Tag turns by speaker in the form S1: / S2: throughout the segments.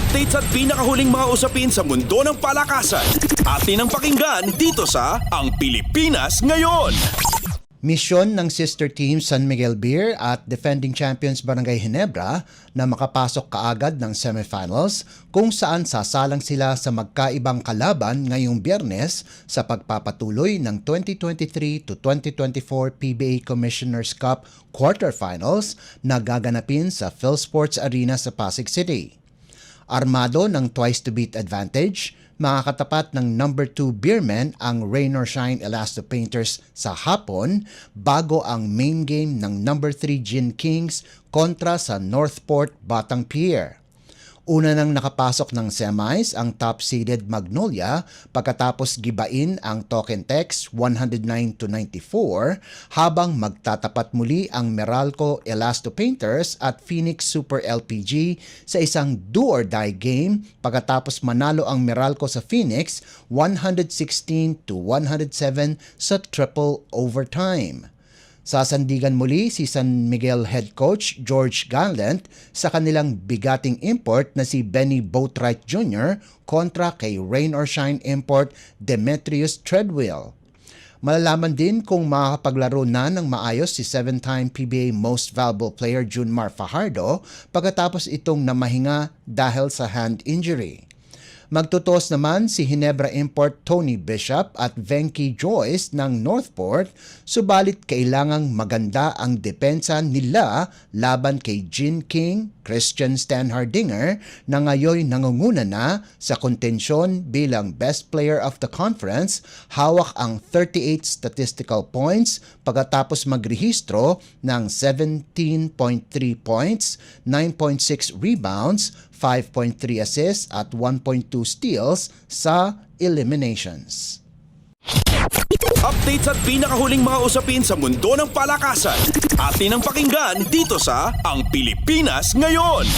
S1: Updates at pinakahuling mga usapin sa mundo ng palakasan. Atin ang pakinggan dito sa Ang Pilipinas Ngayon.
S2: Misyon ng sister team San Miguel Beer at defending champions Barangay Ginebra na makapasok kaagad ng semifinals kung saan sasalang sila sa magkaibang kalaban ngayong Biyernes sa pagpapatuloy ng 2023 to 2024 PBA Commissioner's Cup quarterfinals na gaganapin sa PhilSports Arena sa Pasig City. Armado ng twice-to-beat advantage, makakatapat ng number 2 Beermen ang Rain or Shine Elasto Painters sa hapon bago ang main game ng number 3 Gin Kings kontra sa Northport Batang Pier. Una nang nakapasok ng semis ang top-seeded Magnolia pagkatapos gibain ang Tokentex 109-94 habang magtatapat muli ang Meralco Elasto Painters at Phoenix Super LPG sa isang do-or-die game pagkatapos manalo ang Meralco sa Phoenix 116-107 sa triple overtime. Sasandigan muli si San Miguel head coach George Gallant sa kanilang bigating import na si Benny Boatwright Jr. kontra kay Rain or Shine import Demetrius Treadwell. Malalaman din kung makakapaglaro na ng maayos si 7-time PBA Most Valuable Player Junmar Fajardo pagkatapos itong namahinga dahil sa hand injury. Magtutos naman si Ginebra import Tony Bishop at Venky Joyce ng Northport, subalit kailangang maganda ang depensa nila laban kay Gin King, Christian Stan Hardinger na ngayon nangunguna na sa kontensyon bilang best player of the conference, hawak ang 38 statistical points pagkatapos magrehistro ng 17.3 points, 9.6 rebounds, 5.3 assists at 1.2 steals sa eliminations.
S1: Updates at pinakahuling mga usapin sa mundo ng palakasan. Atin ang pakinggan dito sa Ang Pilipinas Ngayon.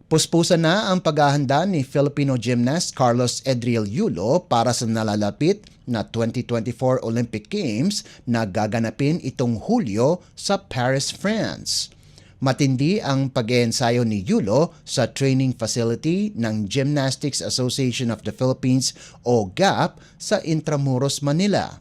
S2: Puspusan na ang paghahanda ni Filipino gymnast Carlos Edriel Yulo para sa nalalapit na 2024 Olympic Games na gaganapin itong Hulyo sa Paris, France. Matindi ang pag-eensayo ni Yulo sa training facility ng Gymnastics Association of the Philippines o GAP sa Intramuros, Manila.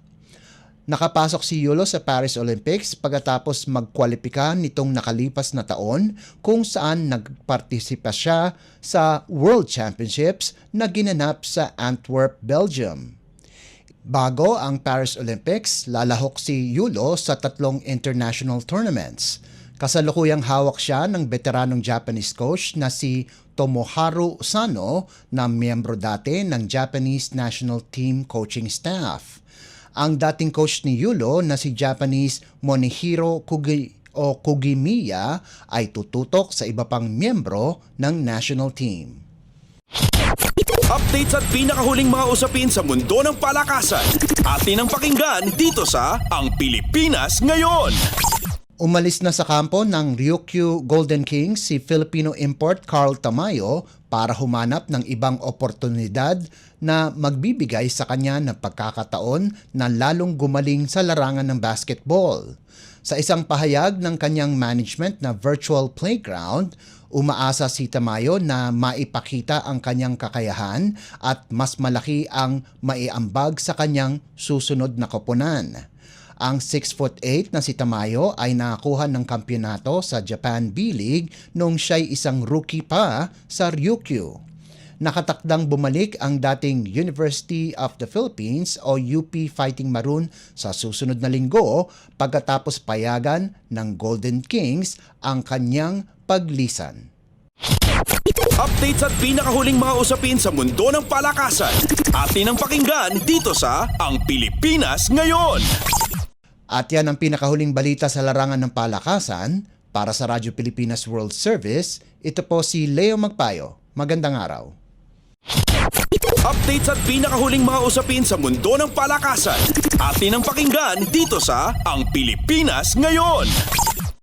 S2: Nakapasok si Yulo sa Paris Olympics pagkatapos magkwalipika nitong nakalipas na taon kung saan nagpartisipa siya sa World Championships na ginanap sa Antwerp, Belgium. Bago ang Paris Olympics, lalahok si Yulo sa 3 international tournaments. Kasalukuyang hawak siya ng veteranong Japanese coach na si Tomoharu Sano na miyembro dati ng Japanese national team coaching staff. Ang dating coach ni Yulo na si Japanese Monihiro Kugimiya ay tututok sa iba pang miyembro ng national team.
S1: Updates at pinakahuling mga usapin sa mundo ng palakasan. Atin ang pakinggan dito sa Ang Pilipinas Ngayon.
S2: Umalis na sa kampo ng Ryukyu Golden Kings si Filipino import Carl Tamayo para humanap ng ibang oportunidad na magbibigay sa kanya ng pagkakataon na lalong gumaling sa larangan ng basketball. Sa isang pahayag ng kanyang management na virtual playground, umaasa si Tamayo na maipakita ang kanyang kakayahan at mas malaki ang maiambag sa kanyang susunod na koponan. Ang 6'8" na si Tamayo ay nakakuha ng kampyonato sa Japan B-League noong siya'y isang rookie pa sa Ryukyu. Nakatakdang bumalik ang dating University of the Philippines o UP Fighting Maroon sa susunod na linggo pagkatapos payagan ng Golden Kings ang kanyang paglisan.
S1: Updates at pinakahuling mga usapin sa mundo ng palakasan. Atin ang pakinggan dito sa Ang Pilipinas Ngayon.
S2: At yan ang pinakahuling balita sa larangan ng palakasan. Para sa Radyo Pilipinas World Service, ito po si Leo Magpayo. Magandang araw.
S1: Updates at pinakahuling mga usapin sa mundo ng palakasan. Atin ang pakinggan dito sa Ang Pilipinas Ngayon.